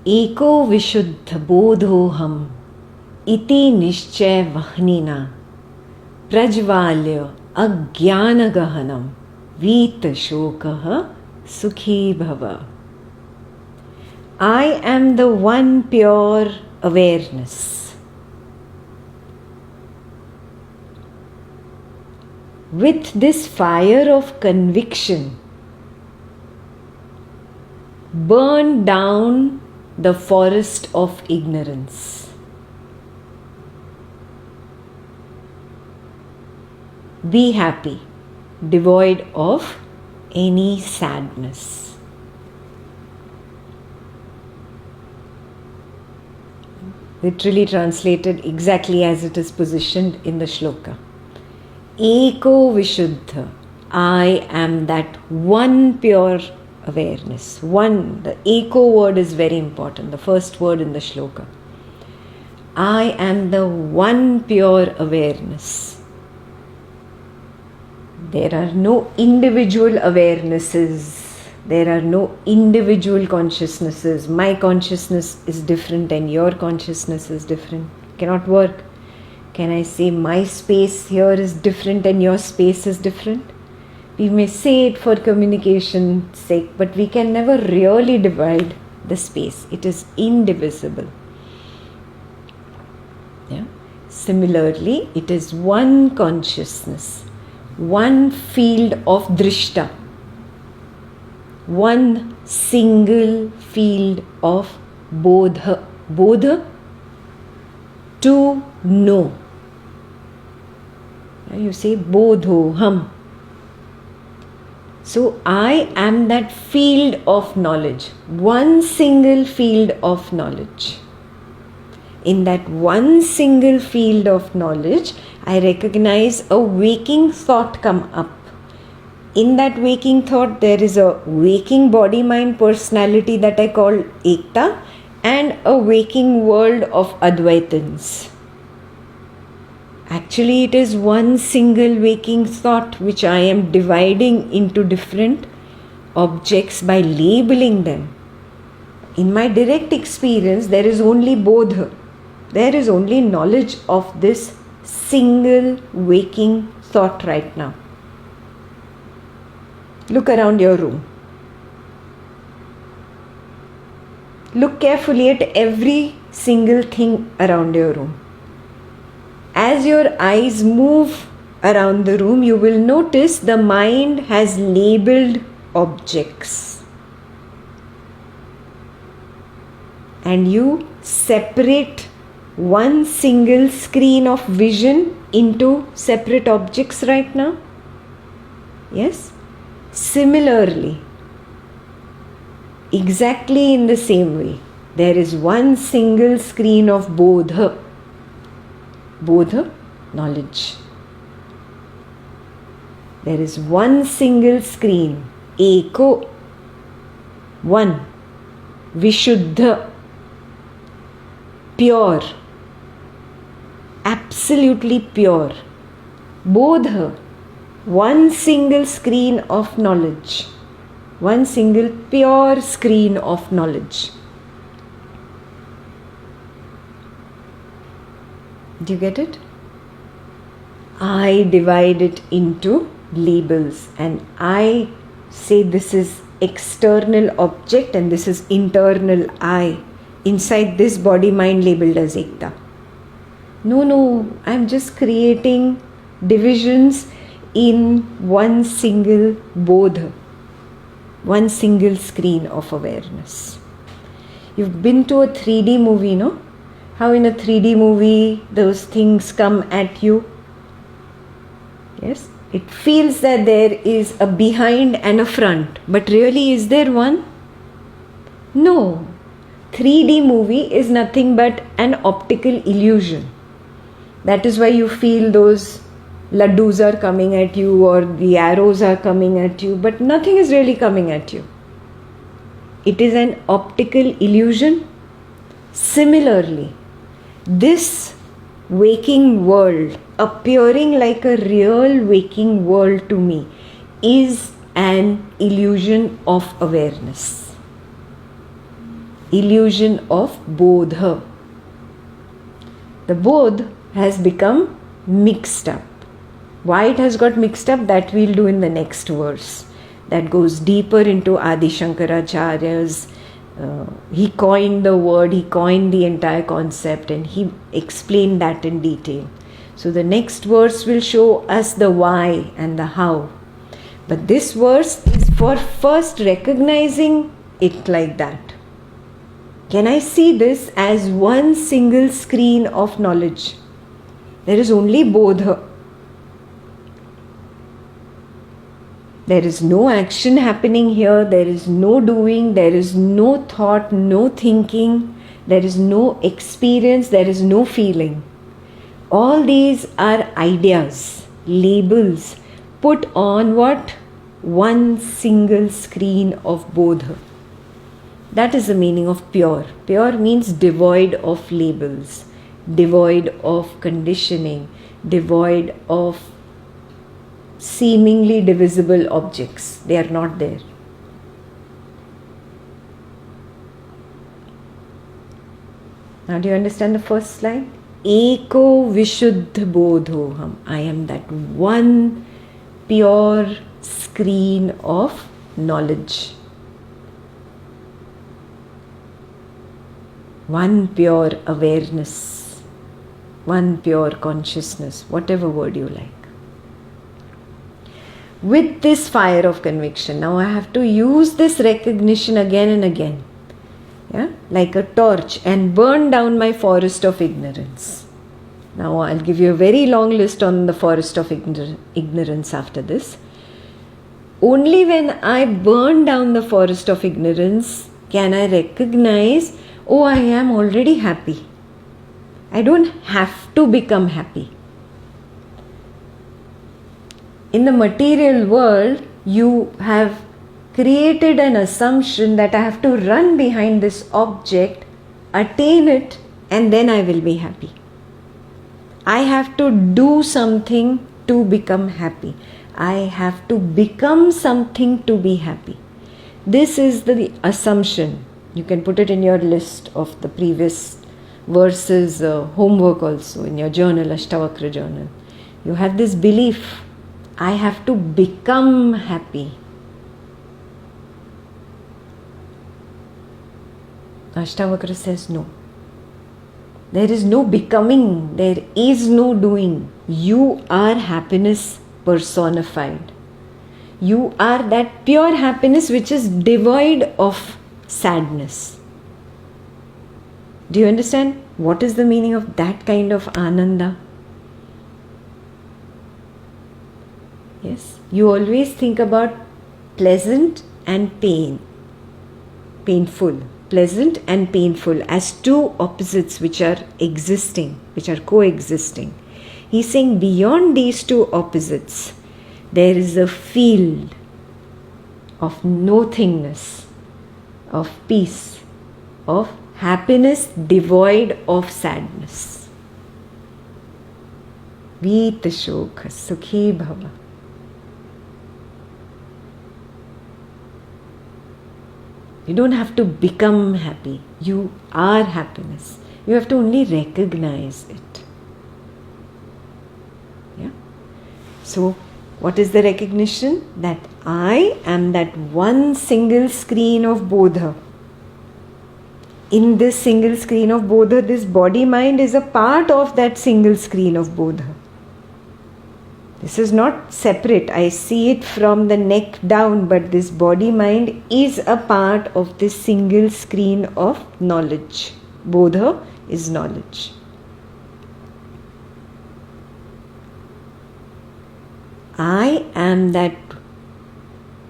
एको विशुद्ध बोधोहम इति निश्चय वह्निना प्रज्वाल्य अज्ञान गहनम वीत शोकः सुखी भव. I am the one pure awareness. With this fire of conviction, burn down the forest of ignorance. Be happy, devoid of any sadness. Literally translated exactly as it is positioned in the shloka. Eko Vishuddha, I am that one pure awareness. One, the Eko word is very important, the first word in the shloka. I am the one pure awareness. There are no individual awarenesses. There are no individual consciousnesses. My consciousness is different and your consciousness is different. Cannot work. Can I say my space here is different and your space is different? We may say it for communication's sake, but we can never really divide the space. It is indivisible. Yeah? Similarly, it is one consciousness, one field of drishta, one single field of bodha. Bodha, to know. You say bodhoham. So I am that field of knowledge, one single field of knowledge. In that one single field of knowledge, I recognize a waking thought come up. In that waking thought, there is a waking body, mind, personality that I call Ekta, and a waking world of Advaitans. Actually, it is one single waking thought which I am dividing into different objects by labeling them. In my direct experience, there is only bodha. There is only knowledge of this single waking thought right now. Look around your room. Look carefully at every single thing around your room. As your eyes move around the room, you will notice the mind has labeled objects. And you separate one single screen of vision into separate objects right now. Yes? Similarly, exactly in the same way, there is one single screen of bodha. Bodha, knowledge. There is one single screen, Eko, one, Vishuddha, pure, absolutely pure. Bodha, one single screen of knowledge, one single pure screen of knowledge. Do you get it? I divide it into labels and I say this is external object and this is internal I. Inside this body mind labeled as Ekta. No, I'm just creating divisions in one single bodha, one single screen of awareness. You've been to a 3D movie, no? How in a 3D movie those things come at you. Yes, it feels that there is a behind and a front, but really is there one? No. 3D movie is nothing but an optical illusion. That is why you feel those laddus are coming at you or the arrows are coming at you, but nothing is really coming at you. It is an optical illusion. Similarly, this waking world, appearing like a real waking world to me, is an illusion of awareness. illusion of bodha. The bodh has become mixed up. Why it has got mixed up, that we'll do in the next verse. That goes deeper into Adi Shankaracharya's. He coined the word, he coined the entire concept, and he explained that in detail. So the next verse will show us the why and the how. But this verse is for first recognizing it like that. Can I see this as one single screen of knowledge? There is only bodha. There is no action happening here, there is no doing, there is no thought, no thinking, there is no experience, there is no feeling. All these are ideas, labels put on what? One single screen of bodha. That is the meaning of pure. Pure means devoid of labels, devoid of conditioning, devoid of seemingly divisible objects. They are not there. Now do you understand the first line? Eko Vishuddha Bodhoham. I am that one pure screen of knowledge. One pure awareness. One pure consciousness. Whatever word you like. With this fire of conviction, now I have to use this recognition again and again, like a torch, and burn down my forest of ignorance. Now I'll give you a very long list on the forest of ignorance after this. Only when I burn down the forest of ignorance can I recognize, oh, I am already happy. I don't have to become happy. In the material world, you have created an assumption that I have to run behind this object, attain it, and then I will be happy. I have to do something to become happy. I have to become something to be happy. This is the assumption. You can put it in your list of the previous verses, homework also, in your journal, Ashtavakra journal. You have this belief, I have to become happy. Ashtavakra says no. There is no becoming, there is no doing. You are happiness personified. You are that pure happiness which is devoid of sadness. Do you understand what is the meaning of that kind of ananda? Yes, you always think about pleasant and painful, pleasant and painful as two opposites which are existing, which are coexisting. He's saying beyond these two opposites, there is a field of nothingness, of peace, of happiness devoid of sadness. Vita shokha sukhi bhava. You don't have to become happy. You are happiness. You have to only recognize it. Yeah. So, what is the recognition? That I am that one single screen of bodha. In this single screen of bodha, this body-mind is a part of that single screen of bodha. This is not separate. I see it from the neck down, but this body-mind is a part of this single screen of knowledge. Bodha is knowledge. I am that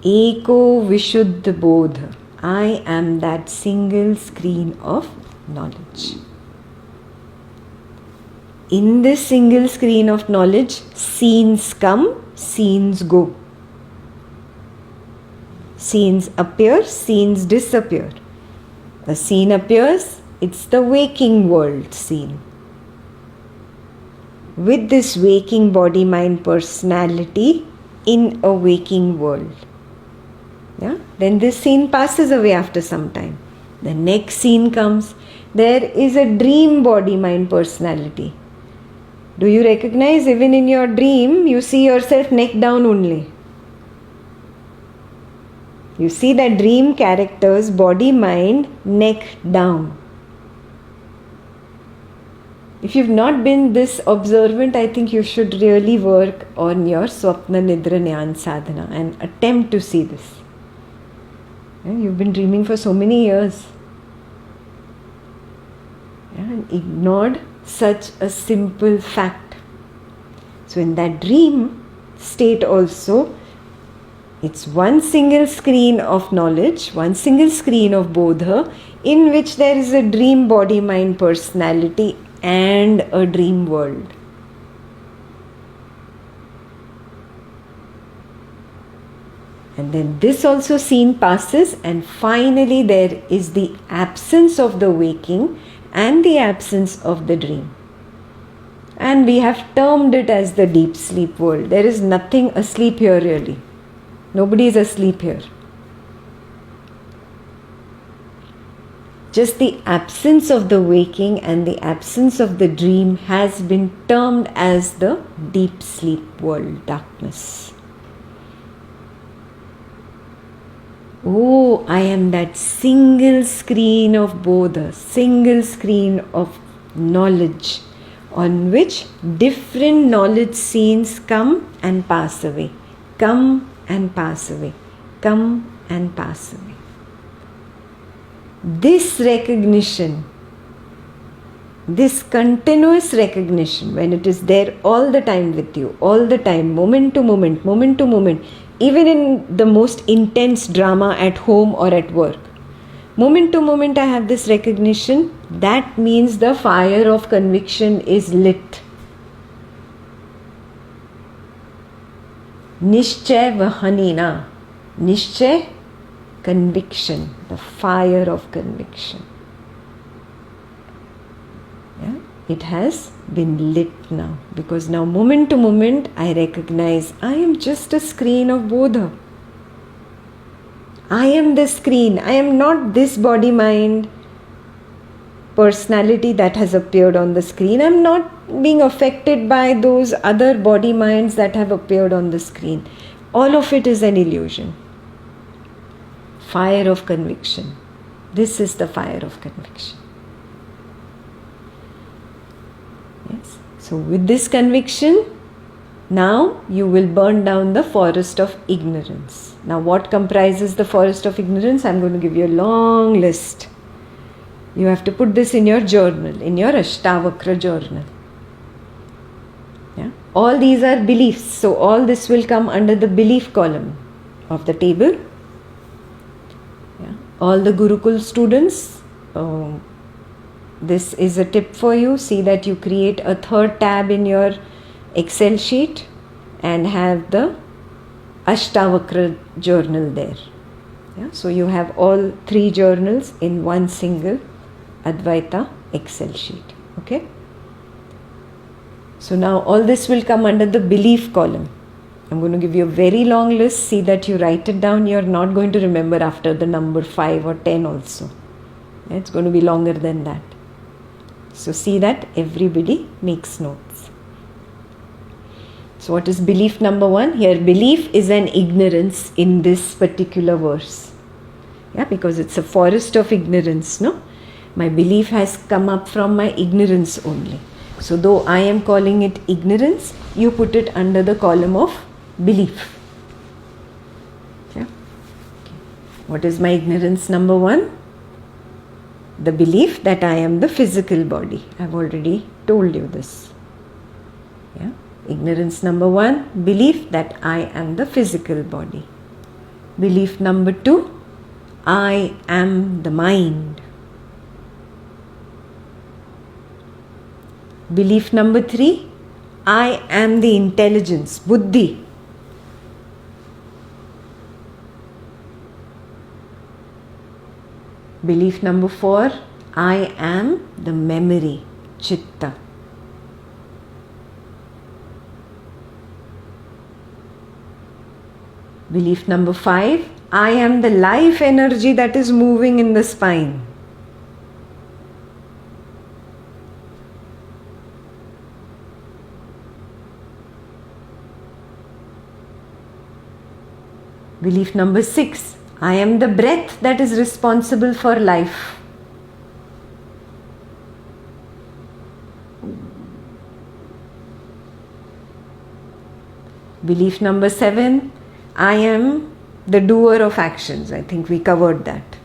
Eko Vishuddha Bodha. I am that single screen of knowledge. In this single screen of knowledge, scenes come, scenes go. Scenes appear, scenes disappear. A scene appears, it's the waking world scene. With this waking body-mind personality in a waking world. Yeah? Then this scene passes away after some time. The next scene comes. There is a dream body, mind, personality. Do you recognize even in your dream, you see yourself neck down only? You see that dream characters, body, mind, neck down. If you've not been this observant, I think you should really work on your Swapna Nidra Jnana Sadhana and attempt to see this. You've been dreaming for so many years. And ignored such a simple fact. So in that dream state also, it's one single screen of knowledge, one single screen of bodha, in which there is a dream body, mind, personality and a dream world. And then this also scene passes, and finally there is the absence of the waking and the absence of the dream. And we have termed it as the deep sleep world. There is nothing asleep here really. Nobody is asleep here. Just the absence of the waking and the absence of the dream has been termed as the deep sleep world, darkness. Oh, I am that single screen of bodha, single screen of knowledge, on which different knowledge scenes come and pass away, come and pass away, come and pass away. This recognition, this continuous recognition, when it is there all the time with you, all the time, moment to moment, moment to moment, even in the most intense drama at home or at work, moment to moment I have this recognition, that means the fire of conviction is lit. Nishchay vahanina. Nishchay, conviction, the fire of conviction. Yeah? It has been lit now, because now moment to moment I recognize I am just a screen of bodha. I am the screen. I am not this body mind personality that has appeared on the screen. I am not being affected by those other body minds that have appeared on the screen. All of it is an illusion. Fire of conviction. This is the fire of conviction. Yes. So with this conviction, now you will burn down the forest of ignorance. Now what comprises the forest of ignorance? I'm going to give you a long list. You have to put this in your journal, in your Ashtavakra journal. Yeah? All these are beliefs. So all this will come under the belief column of the table. Yeah? All the Gurukul students, this is a tip for you. See that you create a third tab in your Excel sheet and have the Ashtavakra journal there. Yeah? So you have all three journals in one single Advaita Excel sheet. Okay? So now all this will come under the belief column. I'm going to give you a very long list. See that you write it down. You're not going to remember after the number 5 or 10 also. It's going to be longer than that. So see that everybody makes notes. So what is belief number 1? Here belief is an ignorance in this particular verse. Yeah, because it's a forest of ignorance, no? My belief has come up from my ignorance only. So though I am calling it ignorance, you put it under the column of belief. Yeah. Okay. What is my ignorance number 1? The belief that I am the physical body. I've already told you this. Yeah. Ignorance number 1, belief that I am the physical body. Belief number 2, I am the mind. Belief number 3, I am the intelligence, buddhi. Belief number 4, I am the memory, chitta. Belief number 5, I am the life energy that is moving in the spine. Belief number 6. I am the breath that is responsible for life. Belief number 7. I am the doer of actions. I think we covered that.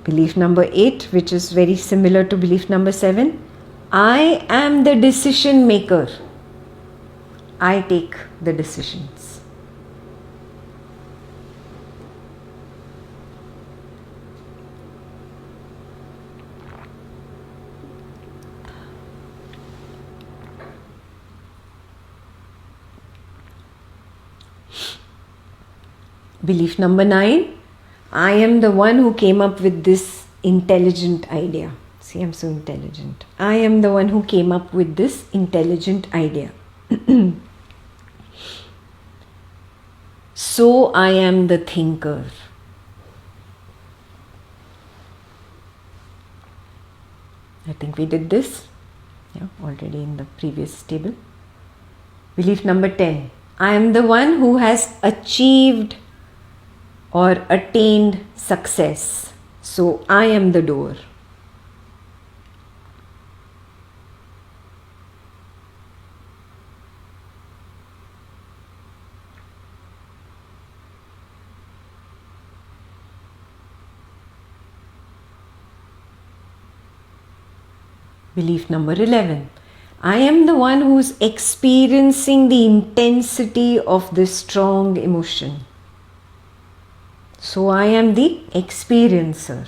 Belief number 8, which is very similar to belief number 7. I am the decision maker. I take the decisions. Belief number 9. I am the one who came up with this intelligent idea. See, I'm so intelligent. I am the one who came up with this intelligent idea. So I am the thinker. I think we did this already in the previous table. Belief number 10. I am the one who has achieved or attained success. So I am the doer. Belief number 11. I am the one who is experiencing the intensity of this strong emotion. So I am the experiencer.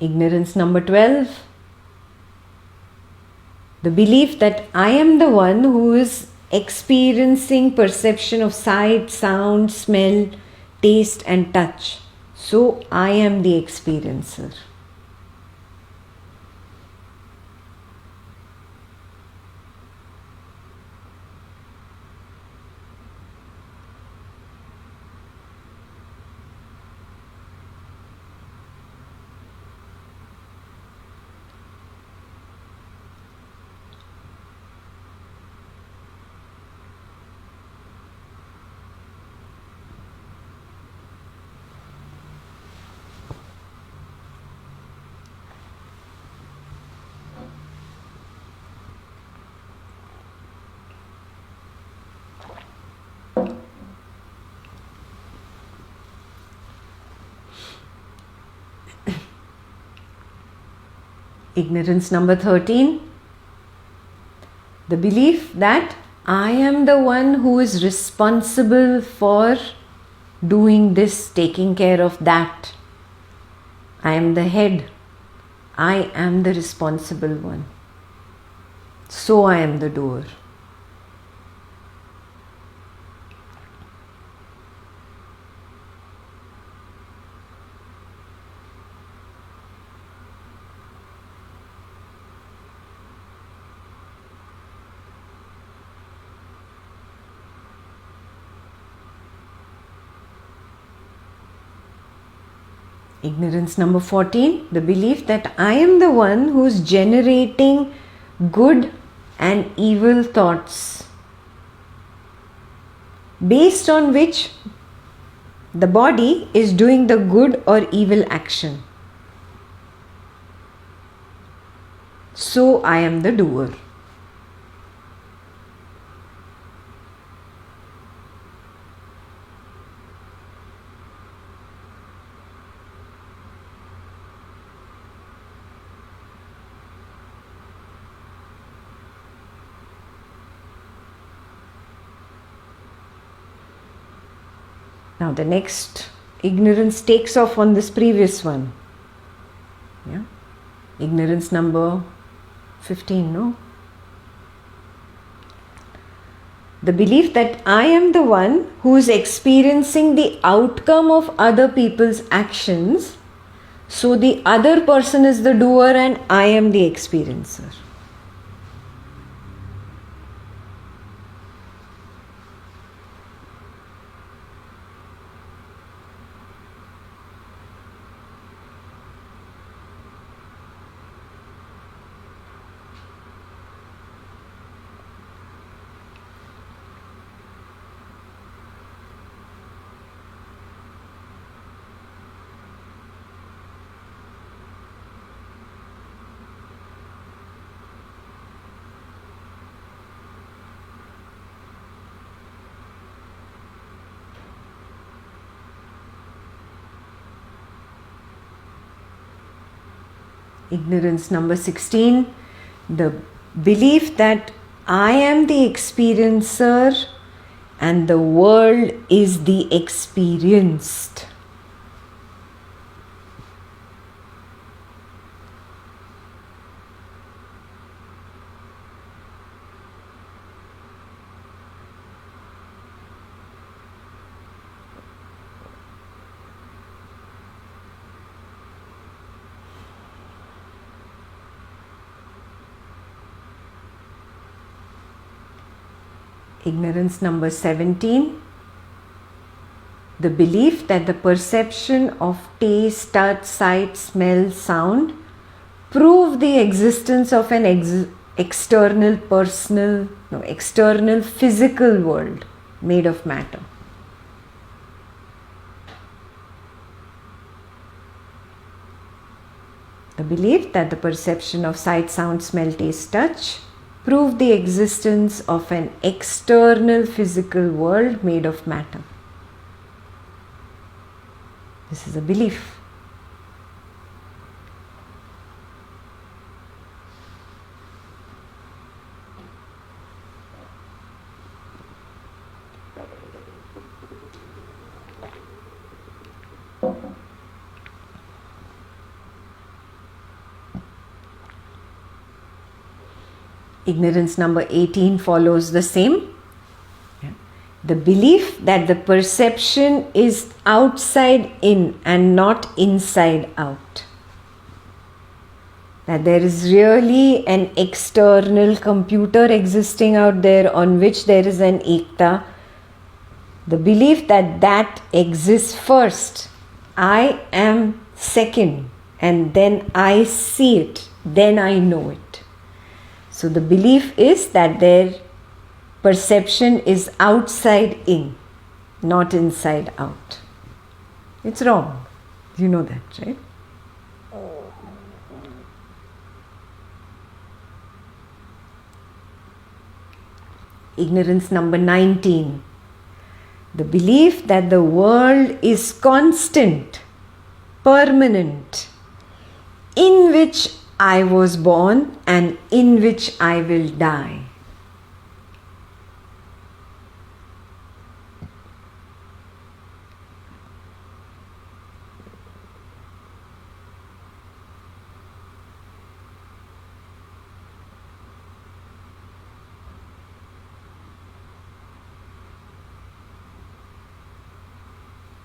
Ignorance number 12. The belief that I am the one who is experiencing perception of sight, sound, smell, taste and touch. So I am the experiencer. Ignorance number 13. The belief that I am the one who is responsible for doing this, taking care of that. I am the head. I am the responsible one. So I am the doer. Ignorance number 14. The belief that I am the one who is generating good and evil thoughts, based on which the body is doing the good or evil action. So I am the doer. Now the next ignorance takes off on this previous one. Ignorance number 15, no? The belief that I am the one who is experiencing the outcome of other people's actions. So the other person is the doer and I am the experiencer. Ignorance number 16, the belief that I am the experiencer and the world is the experienced. Ignorance number 17, the belief that the perception of taste, touch, sight, smell, sound prove the existence of an external physical world made of matter. The belief that the perception of sight, sound, smell, taste, touch prove the existence of an external physical world made of matter. This is a belief. Ignorance number 18 follows the same. The belief that the perception is outside in and not inside out. That there is really an external computer existing out there on which there is an Ekta. The belief that that exists first. I am second and then I see it, then I know it. So the belief is that their perception is outside in, not inside out. It's wrong. You know that, right? Ignorance number 19. The belief that the world is constant, permanent, in which I was born and in which I will die.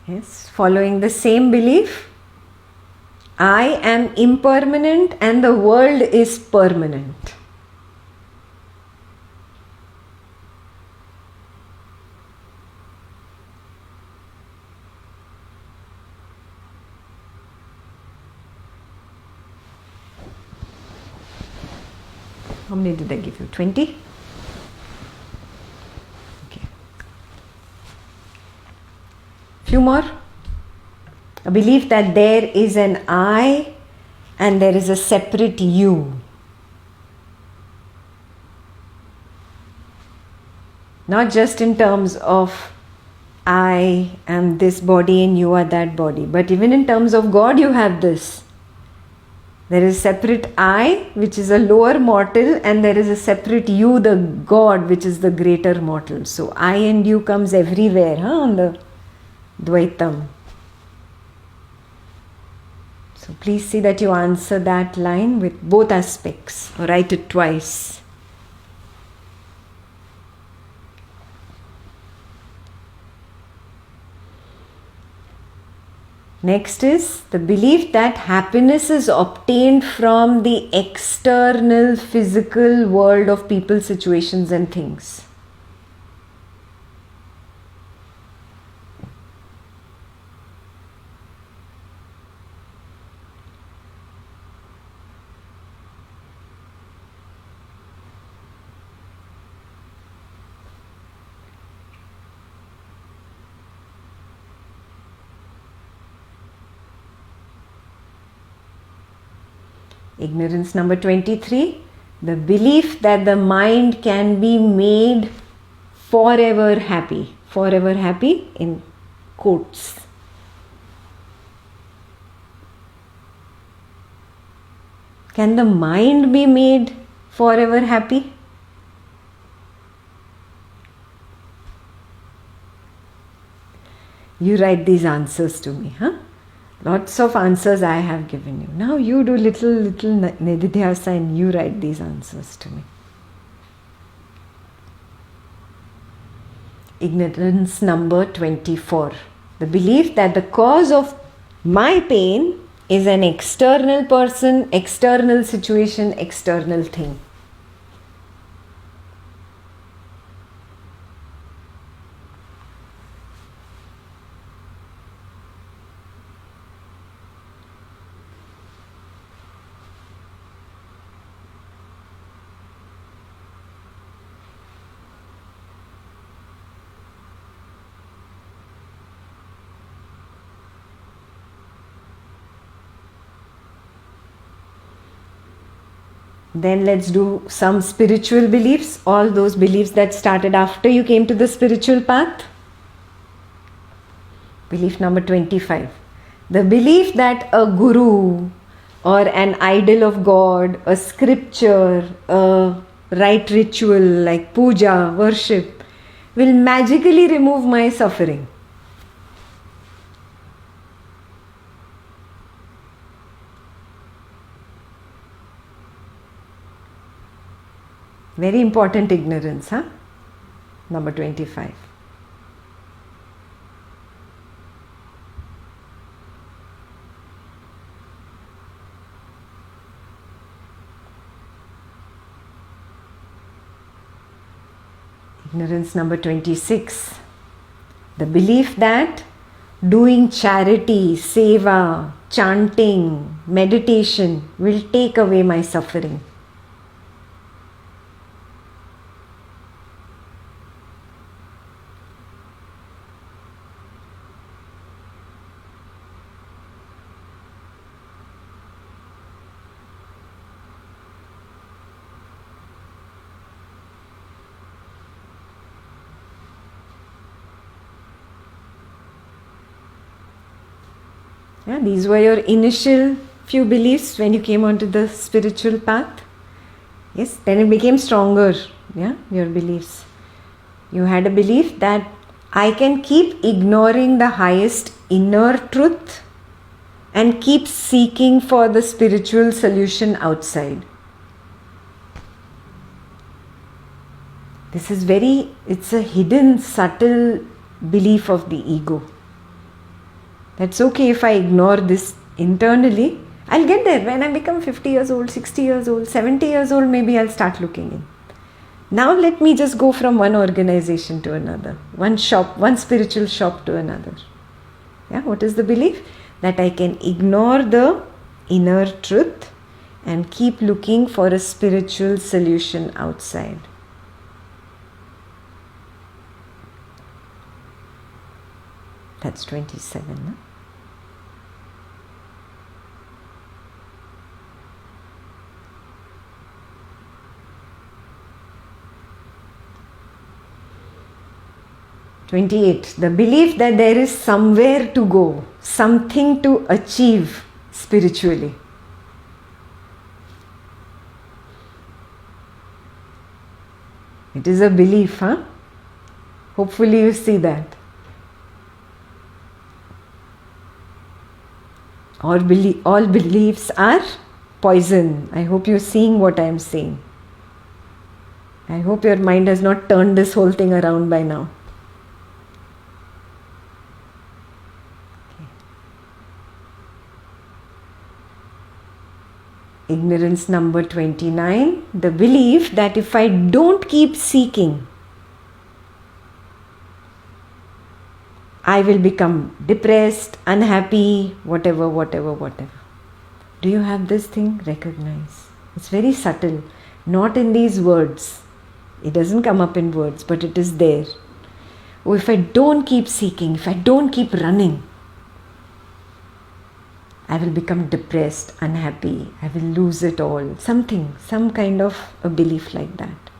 Yes, following the same belief, I am impermanent and the world is permanent. How many did I give you? 20? Okay. Few more. A belief that there is an I and there is a separate you. Not just in terms of I am this body and you are that body, but even in terms of God you have this. There is separate I, which is a lower mortal, and there is a separate you, the God, which is the greater mortal. So I and you comes everywhere on the Advaitam. So So please see that you answer that line with both aspects, or write it twice. Next is the belief that happiness is obtained from the external physical world of people, situations and things. Ignorance number 23, the belief that the mind can be made forever happy in quotes. Can the mind be made forever happy? You write these answers to me, huh? Lots of answers I have given you. Now you do little nididhyasa and you write these answers to me. Ignorance number 24. The belief that the cause of my pain is an external person, external situation, external thing. Then let's do some spiritual beliefs, all those beliefs that started after you came to the spiritual path. Belief number 25. The belief that a guru or an idol of God, a scripture, a right ritual like puja, worship, will magically remove my suffering. Very important ignorance, huh? Number 25. Ignorance number 26. The belief that doing charity, seva, chanting, meditation will take away my suffering. Yeah, these were your initial few beliefs when you came onto the spiritual path. Yes, then it became stronger, yeah, your beliefs. You had a belief that I can keep ignoring the highest inner truth and keep seeking for the spiritual solution outside. This is it's a hidden, subtle belief of the ego. That's okay if I ignore this internally. I'll get there when I become 50 years old, 60 years old, 70 years old, maybe I'll start looking in. Now let me just go from one organization to another, one shop, one spiritual shop to another. Yeah, what is the belief? That I can ignore the inner truth and keep looking for a spiritual solution outside. That's 27. No? "28. The belief that there is somewhere to go, something to achieve spiritually. It is a belief, huh? Hopefully you see that. All beliefs are poison. I hope you're seeing what I'm saying. I hope your mind has not turned this whole thing around by now. Ignorance number 29, the belief that if I don't keep seeking, I will become depressed, unhappy, whatever. Do you have this thing? Recognize. It's very subtle, not in these words. It doesn't come up in words, but it is there. Oh, if I don't keep seeking, if I don't keep running, I will become depressed, unhappy, I will lose it all. Some kind of a belief like that.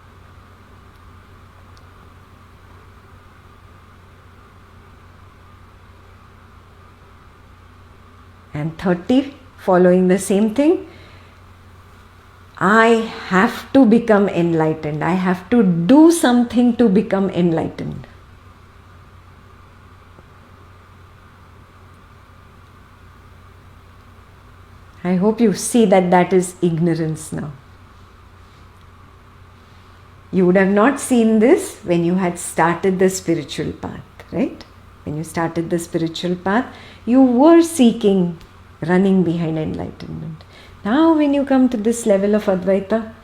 And 30, following the same thing, I have to become enlightened. I have to do something to become enlightened. I hope you see that is ignorance now. You would have not seen this when you had started the spiritual path, right? When you started the spiritual path, you were seeking, running behind enlightenment. Now when you come to this level of Advaita,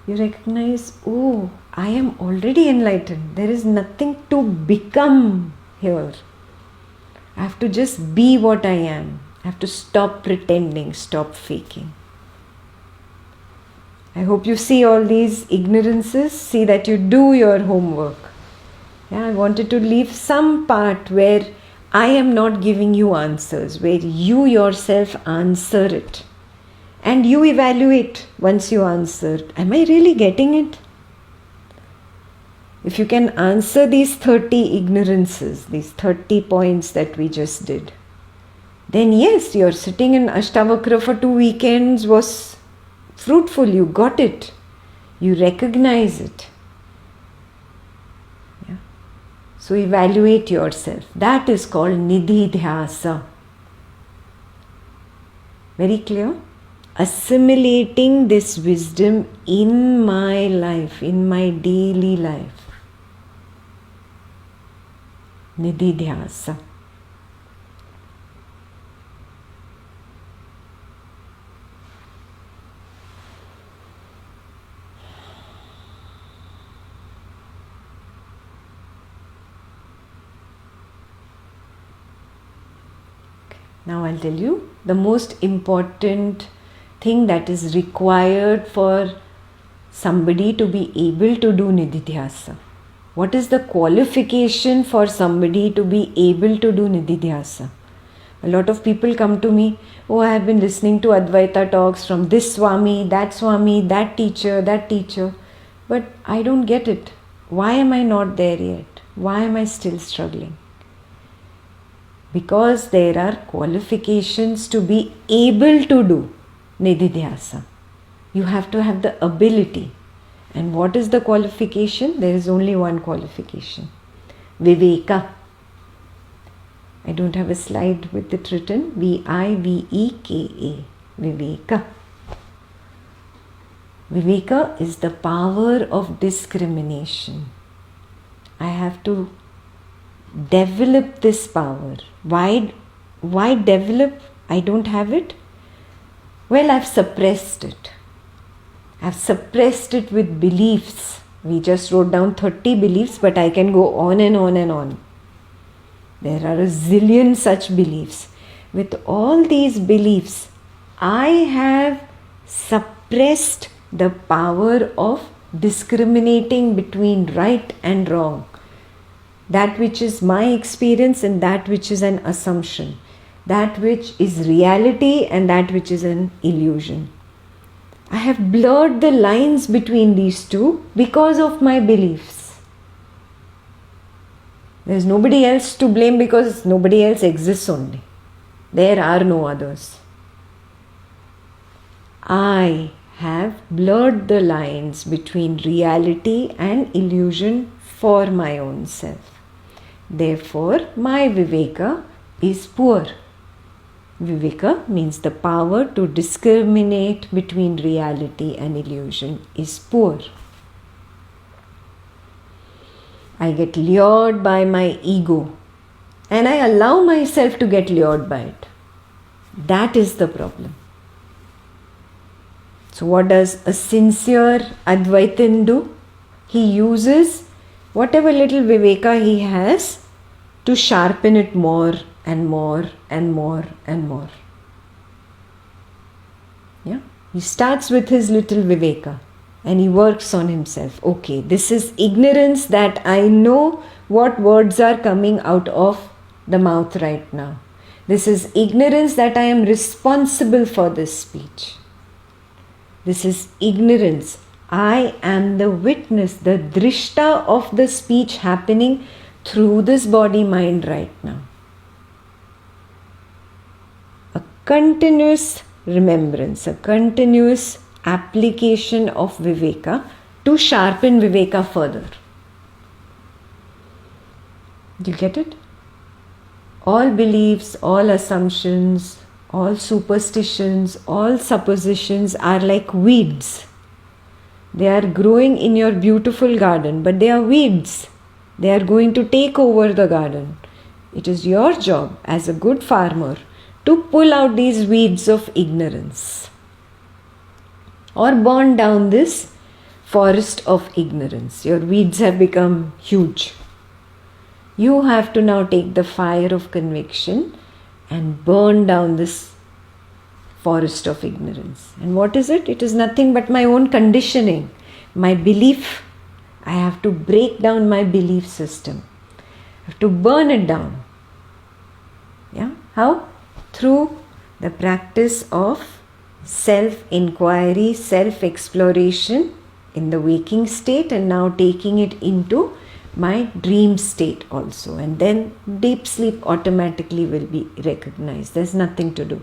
you recognize, oh, I am already enlightened. There is nothing to become here. I have to just be what I am. I have to stop pretending, stop faking. I hope you see all these ignorances, see that you do your homework. I wanted to leave some part where I am not giving you answers, where you yourself answer it. And you evaluate once you answer, am I really getting it? If you can answer these 30 ignorances, these 30 points that we just did, then yes, your sitting in Ashtavakra for 2 weekends was fruitful. You got it. You recognize it. Yeah. So evaluate yourself. That is called Nidhi Dhyasa. Very clear? Assimilating this wisdom in my life, in my daily life. Nidhi Dhyasa. Now I'll tell you the most important thing that is required for somebody to be able to do Nididhyasa. What is the qualification for somebody to be able to do Nididhyasa? A lot of people come to me, oh, I have been listening to Advaita talks from this Swami, that teacher, but I don't get it. Why am I not there yet? Why am I still struggling? Because there are qualifications to be able to do Nididhyasa. You have to have the ability. And what is the qualification? There is only one qualification. Viveka. I don't have a slide with it written. Viveka. Viveka. Viveka is the power of discrimination. I have to develop this power. Why develop? I don't have it. Well, I've suppressed it. I've suppressed it with beliefs. We just wrote down 30 beliefs, but I can go on and on and on. There are a zillion such beliefs. With all these beliefs, I have suppressed the power of discriminating between right and wrong. That which is my experience and that which is an assumption. That which is reality and that which is an illusion. I have blurred the lines between these two because of my beliefs. There is nobody else to blame because nobody else exists only. There are no others. I have blurred the lines between reality and illusion for my own self. Therefore, my Viveka is poor. Viveka means the power to discriminate between reality and illusion is poor. I get lured by my ego and I allow myself to get lured by it. That is the problem. So what does a sincere Advaitin do? He uses whatever little Viveka he has to sharpen it more and more and more and more. Yeah? He starts with his little Viveka and he works on himself. Okay, this is ignorance that I know what words are coming out of the mouth right now. This is ignorance that I am responsible for this speech. This is ignorance. I am the witness, the drishta of the speech happening through this body-mind right now. A continuous remembrance, a continuous application of Viveka to sharpen Viveka further. Do you get it? All beliefs, all assumptions, all superstitions, all suppositions are like weeds. They are growing in your beautiful garden, but they are weeds. They are going to take over the garden. It is your job as a good farmer to pull out these weeds of ignorance or burn down this forest of ignorance. Your weeds have become huge. You have to now take the fire of conviction and burn down this forest of ignorance. And what is it? It is nothing but my own conditioning, my belief. I have to break down my belief system. I have to burn it down. Yeah? How? Through the practice of self-inquiry, self-exploration in the waking state, and now taking it into my dream state also. And then deep sleep automatically will be recognized. There's nothing to do.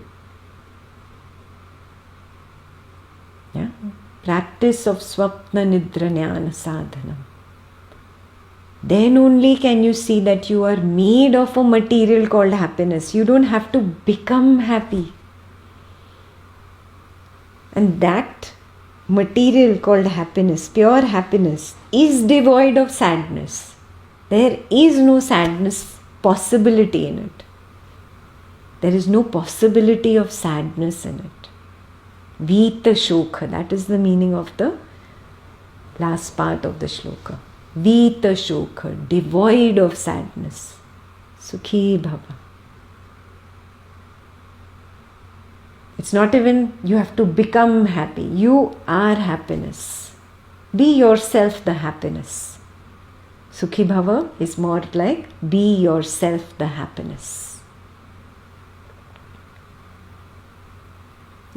Yeah? Practice of Swapna Nidra Jnana Sadhanam. Then only can you see that you are made of a material called happiness. You don't have to become happy. And that material called happiness, pure happiness, is devoid of sadness. There is no sadness possibility in it. There is no possibility of sadness in it. Vita shokha, that is the meaning of the last part of the shloka. Vita shokha, devoid of sadness. Sukhi bhava. It's not even you have to become happy. You are happiness. Be yourself the happiness. Sukhi bhava is more like be yourself the happiness.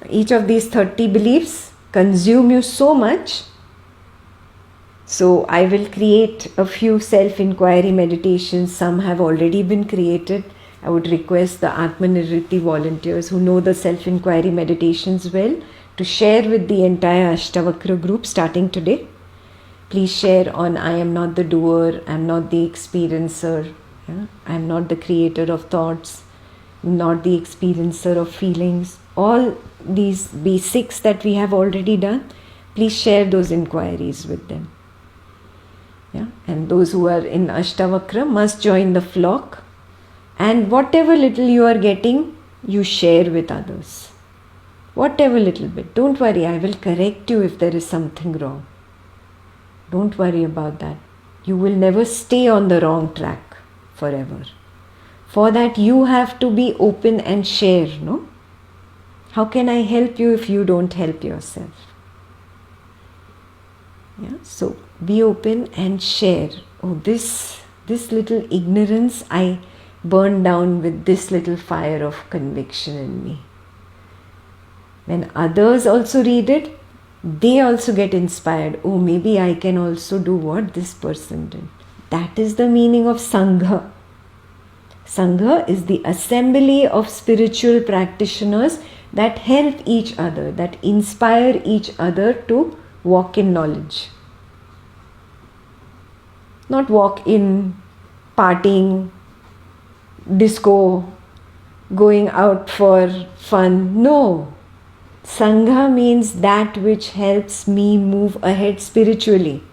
Each of these 30 beliefs consume you so much. So I will create a few self-inquiry meditations. Some have already been created. I would request the Atmanirvriti volunteers who know the self-inquiry meditations well to share with the entire Ashtavakra group starting today. Please share on I am not the doer, I am not the experiencer, I am not the creator of thoughts, not the experiencer of feelings. All these basics that we have already done, please share those inquiries with them. Yeah? And those who are in Ashtavakra must join the flock. And whatever little you are getting, you share with others. Whatever little bit. Don't worry, I will correct you if there is something wrong. Don't worry about that. You will never stay on the wrong track forever. For that you have to be open and share, no? How can I help you if you don't help yourself? Yeah? So be open and share. Oh, this little ignorance I burn down with this little fire of conviction in me. When others also read it, they also get inspired. Oh, maybe I can also do what this person did. That is the meaning of Sangha. Sangha is the assembly of spiritual practitioners that help each other, that inspire each other to walk in knowledge. Not walk in partying, disco, going out for fun. No. Sangha means that which helps me move ahead spiritually,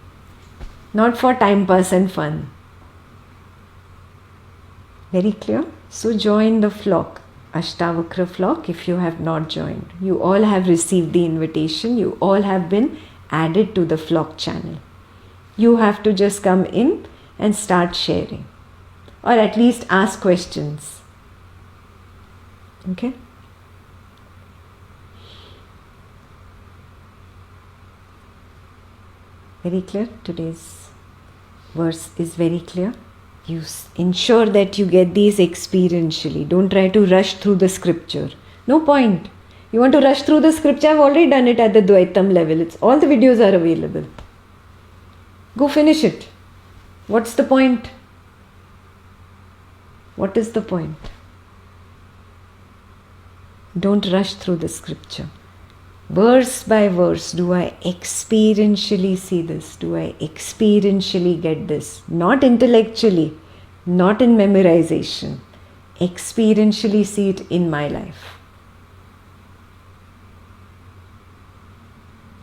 not for time pass and fun. Very clear? So join the flock, Ashtavakra flock, if you have not joined. You all have received the invitation. You all have been added to the flock channel. You have to just come in and start sharing, or at least ask questions. Okay? Very clear? Today's verse is very clear. You ensure that you get these experientially. Don't try to rush through the scripture. No point. You want to rush through the scripture? I've already done it at the Advaitam level. All the videos are available. Go finish it. What's the point? What is the point? Don't rush through the scripture. Verse by verse, do I experientially see this? Do I experientially get this? Not intellectually, not in memorization. Experientially see it in my life.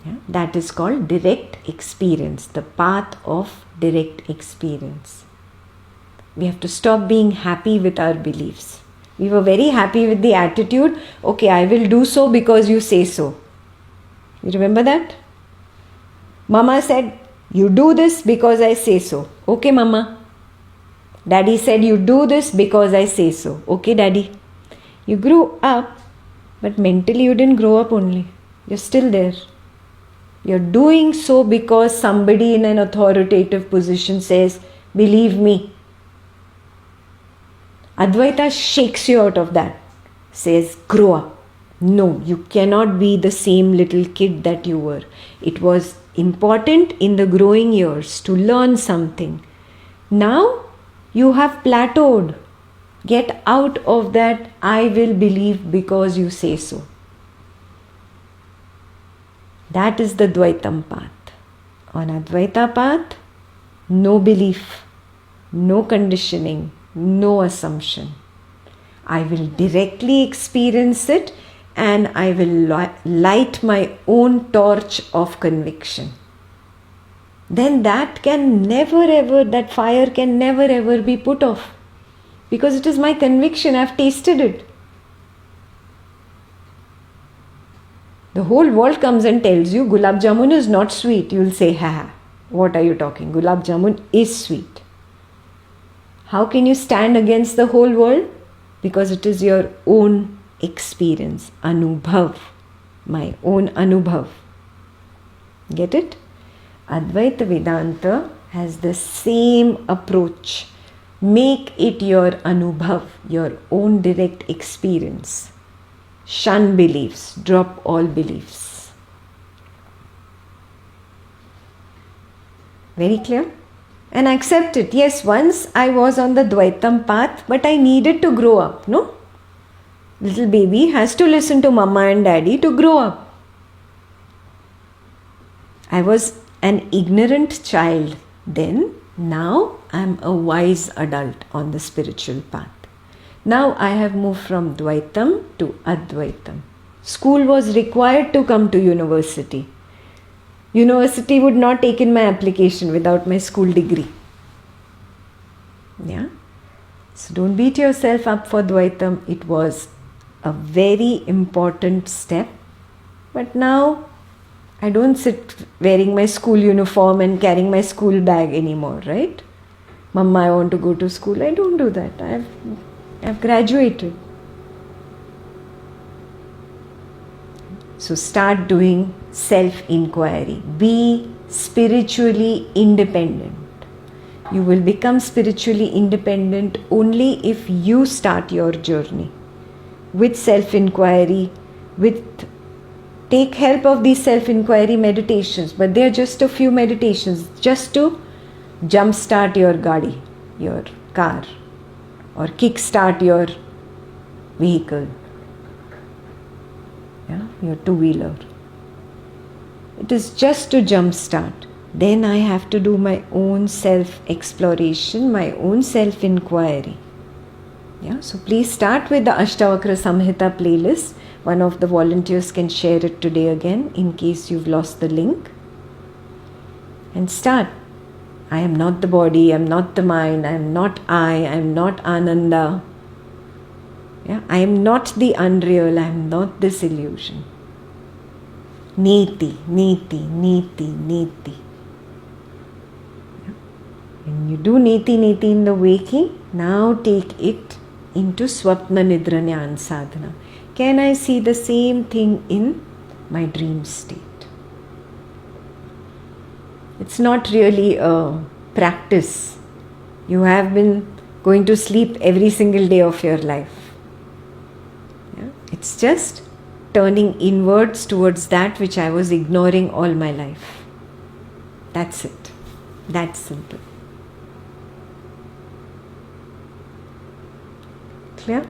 Yeah? That is called direct experience, the path of direct experience. We have to stop being happy with our beliefs. We were very happy with the attitude, okay, I will do so because you say so. You remember that? Mama said, you do this because I say so. Okay, Mama. Daddy said, you do this because I say so. Okay, Daddy. You grew up, but mentally you didn't grow up only. You're still there. You're doing so because somebody in an authoritative position says, believe me. Advaita shakes you out of that. Says, grow up. No, you cannot be the same little kid that you were. It was important in the growing years to learn something. Now you have plateaued. Get out of that I will believe because you say so. That is the Advaitam path. On Advaita path, no belief, no conditioning, no assumption. I will directly experience it and I will light my own torch of conviction. Then that fire can never ever be put off. Because it is my conviction, I have tasted it. The whole world comes and tells you gulab jamun is not sweet. You will say, ha, what are you talking? Gulab jamun is sweet. How can you stand against the whole world? Because it is your own experience, anubhav, my own anubhav. Get it? Advaita Vedanta has the same approach. Make it your anubhav, your own direct experience. Shun beliefs, drop all beliefs. Very clear? And accept it. Yes, once I was on the Advaitam path, but I needed to grow up, no? Little baby has to listen to mama and daddy to grow up. I was an ignorant child then. Now I am a wise adult on the spiritual path. Now I have moved from Advaitam to Advaitam. School was required to come to university. University would not take in my application without my school degree. Yeah. So don't beat yourself up for Advaitam. It was a very important step. But now I don't sit wearing my school uniform and carrying my school bag anymore, right? Mama, I want to go to school. I don't do that. I've graduated. So start doing self-inquiry. Be spiritually independent. You will become spiritually independent only if you start your journey with self-inquiry, take help of these self-inquiry meditations, but they are just a few meditations just to jumpstart your gadi, your car, or kickstart your vehicle, your two-wheeler. It is just to jumpstart. Then I have to do my own self-exploration, my own self-inquiry. Yeah, so please start with the Ashtavakra Samhita playlist. One of the volunteers can share it today again in case you've lost the link. And start. I am not the body, I am not the mind, I am not I am not Ananda. Yeah, I am not the unreal, I am not this illusion. Niti, niti, niti, niti. When you do niti, niti in the waking, now take it into Swapna Nidra Jnana Sadhana. Can I see the same thing in my dream state? It's not really a practice. You have been going to sleep every single day of your life. Yeah? It's just turning inwards towards that which I was ignoring all my life. That's it. That's simple.